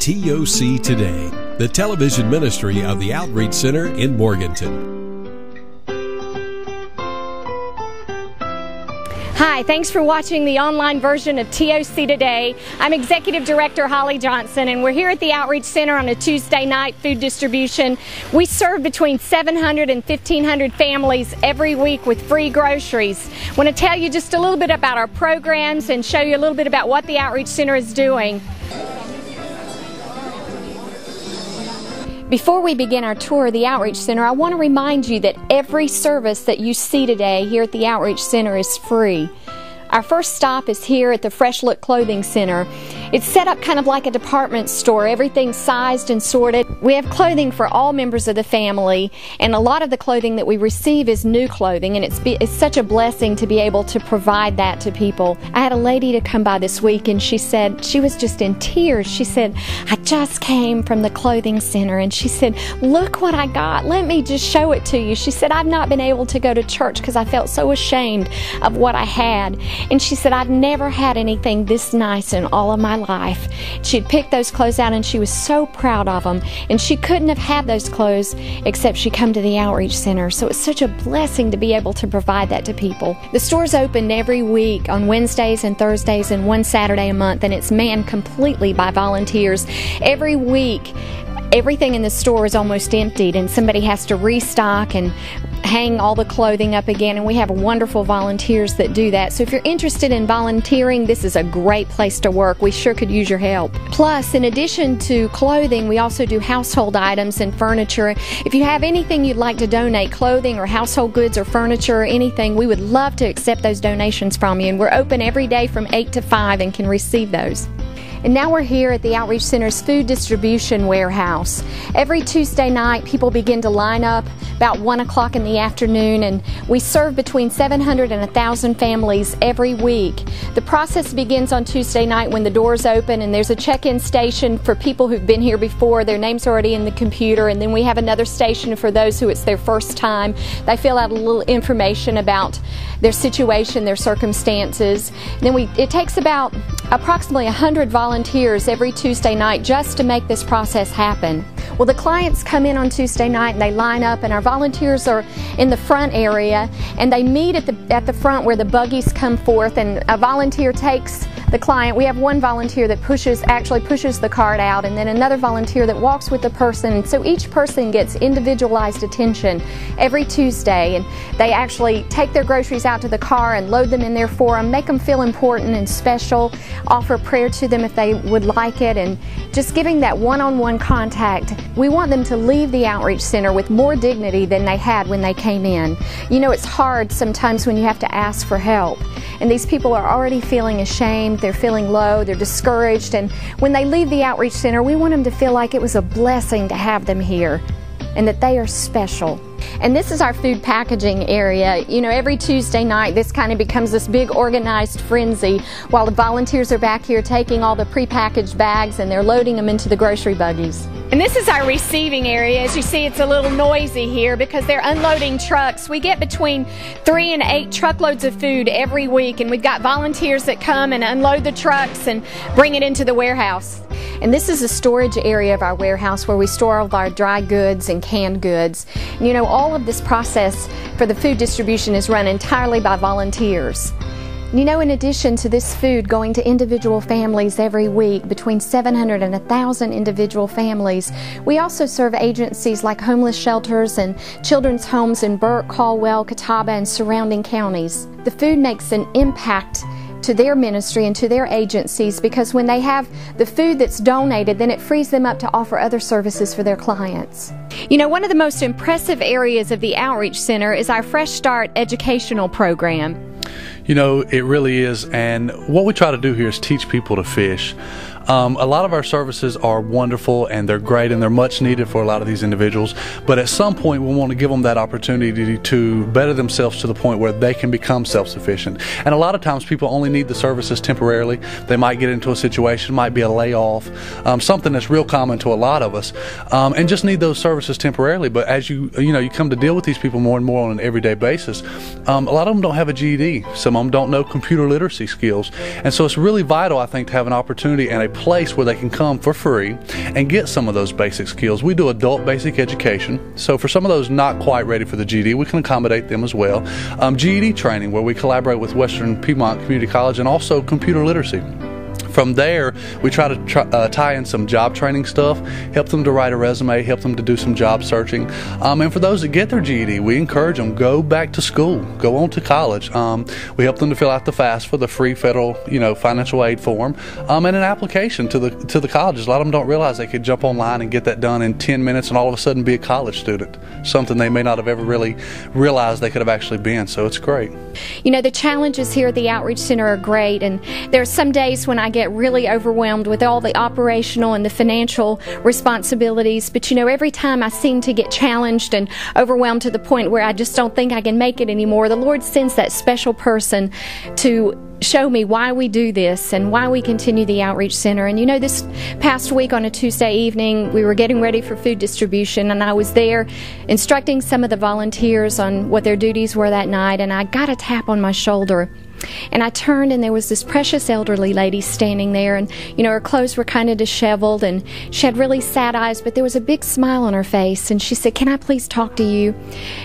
TOC Today, the television ministry of the Outreach Center in Morganton. Hi, thanks for watching the online version of TOC Today. I'm Executive Director Holly Johnson, and we're here at the Outreach Center on a Tuesday night food distribution. We serve between 700 and 1,500 families every week with free groceries. I want to tell you just a little bit about our programs and show you a little bit about what the Outreach Center is doing. Before we begin our tour of the Outreach Center, I want to remind you that every service that you see today here at the Outreach Center is free. Our first stop is here at the Fresh Look Clothing Center. It's set up kind of like a department store. Everything's sized and sorted. We have clothing for all members of the family, and a lot of the clothing that we receive is new clothing, and it's such a blessing to be able to provide that to people. I had a lady to come by this week, and she said she was just in tears. She said, "I just came from the clothing center," and she said, "Look what I got. Let me just show it to you." She said, "I've not been able to go to church because I felt so ashamed of what I had." And she said, "I've never had anything this nice in all of my life." She'd picked those clothes out and she was so proud of them. And she couldn't have had those clothes except she come to the Outreach Center. So it's such a blessing to be able to provide that to people. The store's open every week on Wednesdays and Thursdays and one Saturday a month, and it's manned completely by volunteers. Every week, everything in the store is almost emptied and somebody has to restock and hang all the clothing up again, and we have wonderful volunteers that do that. So if you're interested in volunteering, this is a great place to work. We sure could use your help. Plus, in addition to clothing, we also do household items and furniture. If you have anything you'd like to donate, clothing or household goods or furniture or anything, we would love to accept those donations from you, and we're open every day from 8 to 5 and can receive those. And now we're here at the Outreach Center's food distribution warehouse. Every Tuesday night, people begin to line up about 1 o'clock in the afternoon, and we serve between 700 and 1,000 families every week. The process begins on Tuesday night when the doors open, and there's a check-in station for people who've been here before. Their name's already in the computer, and then we have another station for those who it's their first time. They fill out a little information about their situation, their circumstances. Then it takes about approximately 100 volunteers every Tuesday night just to make this process happen. Well, the clients come in on Tuesday night and they line up, and our volunteers are in the front area, and they meet at the front where the buggies come forth, and a volunteer takes the client. We have one volunteer that actually pushes the cart out, and then another volunteer that walks with the person. So each person gets individualized attention every Tuesday, and they actually take their groceries out to the car and load them in there for them, make them feel important and special, offer prayer to them if they would like it, and just giving that one-on-one contact. We want them to leave the Outreach Center with more dignity than they had when they came in. You know, it's hard sometimes when you have to ask for help, and these people are already feeling ashamed, they're feeling low, they're discouraged, and when they leave the Outreach Center, we want them to feel like it was a blessing to have them here and that they are special. And this is our food packaging area. You know, every Tuesday night this kind of becomes this big organized frenzy while the volunteers are back here taking all the prepackaged bags and they're loading them into the grocery buggies. And this is our receiving area. As you see, it's a little noisy here because they're unloading trucks. We get between 3 and 8 truckloads of food every week, and we've got volunteers that come and unload the trucks and bring it into the warehouse. And this is a storage area of our warehouse where we store all of our dry goods and canned goods. And you know, all of this process for the food distribution is run entirely by volunteers. You know, in addition to this food going to individual families every week, between 700 and 1,000 individual families, we also serve agencies like homeless shelters and children's homes in Burke, Caldwell, Catawba, and surrounding counties. The food makes an impact to their ministry and to their agencies because when they have the food that's donated, then it frees them up to offer other services for their clients. You know, one of the most impressive areas of the Outreach Center is our Fresh Start educational program. You know, it really is, and what we try to do here is teach people to fish. A lot of our services are wonderful and they're great and they're much needed for a lot of these individuals, but at some point we want to give them that opportunity to better themselves to the point where they can become self-sufficient. And a lot of times people only need the services temporarily. They might get into a situation, might be a layoff, something that's real common to a lot of us, and just need those services temporarily. But as you come to deal with these people more and more on an everyday basis, a lot of them don't have a GED. Some of them don't know computer literacy skills. And so it's really vital, I think, to have an opportunity and a place where they can come for free and get some of those basic skills. We do adult basic education, so for some of those not quite ready for the GED, we can accommodate them as well. GED training, where we collaborate with Western Piedmont Community College, and also computer literacy. From there, we try to tie in some job training stuff, help them to write a resume, help them to do some job searching. And for those that get their GED, we encourage them, go back to school, go on to college. We help them to fill out the FAFSA, the free federal, financial aid form, and an application to the colleges. A lot of them don't realize they could jump online and get that done in 10 minutes and all of a sudden be a college student, something they may not have ever really realized they could have actually been. So it's great. The challenges here at the Outreach Center are great, and there are some days when I get really overwhelmed with all the operational and the financial responsibilities, but every time I seem to get challenged and overwhelmed to the point where I just don't think I can make it anymore, the Lord sends that special person to show me why we do this and why we continue the Outreach Center. And this past week on a Tuesday evening, we were getting ready for food distribution, and I was there instructing some of the volunteers on what their duties were that night, and I got a tap on my shoulder. And I turned, and there was this precious elderly lady standing there, and her clothes were kind of disheveled, and she had really sad eyes, but there was a big smile on her face, and she said, "Can I please talk to you?"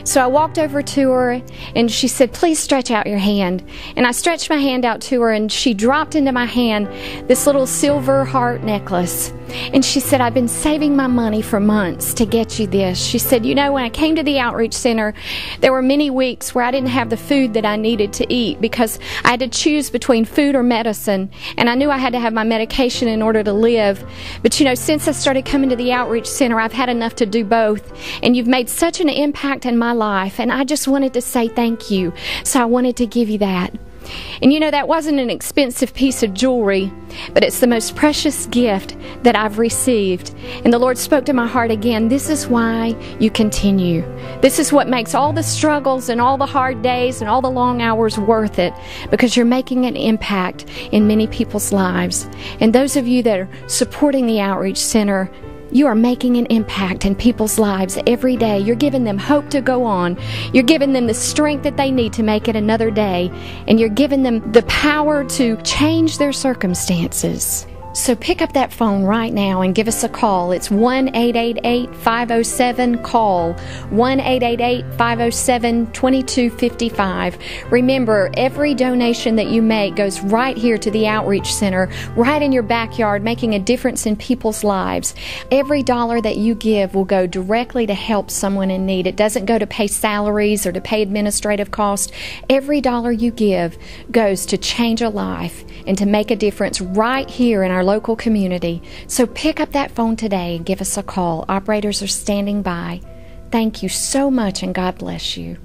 So I walked over to her, and she said, "Please stretch out your hand." And I stretched my hand out to her, and she dropped into my hand this little silver heart necklace. And she said, "I've been saving my money for months to get you this." She said, when I came to the Outreach Center, there were many weeks where I didn't have the food that I needed to eat because I had to choose between food or medicine, and I knew I had to have my medication in order to live. But since I started coming to the Outreach Center, I've had enough to do both, and you've made such an impact in my life, and I just wanted to say thank you. So I wanted to give you that. And that wasn't an expensive piece of jewelry, but it's the most precious gift that I've received. And the Lord spoke to my heart again, this is why you continue. This is what makes all the struggles and all the hard days and all the long hours worth it, because you're making an impact in many people's lives. And those of you that are supporting the Outreach Center, you are making an impact in people's lives every day. You're giving them hope to go on. You're giving them the strength that they need to make it another day. And you're giving them the power to change their circumstances. So pick up that phone right now and give us a call. It's 1-888-507-CALL, 1-888-507-2255. Remember, every donation that you make goes right here to the Outreach Center, right in your backyard, making a difference in people's lives. Every dollar that you give will go directly to help someone in need. It doesn't go to pay salaries or to pay administrative costs. Every dollar you give goes to change a life and to make a difference right here in our local community. So pick up that phone today and give us a call. Operators are standing by. Thank you so much, and God bless you.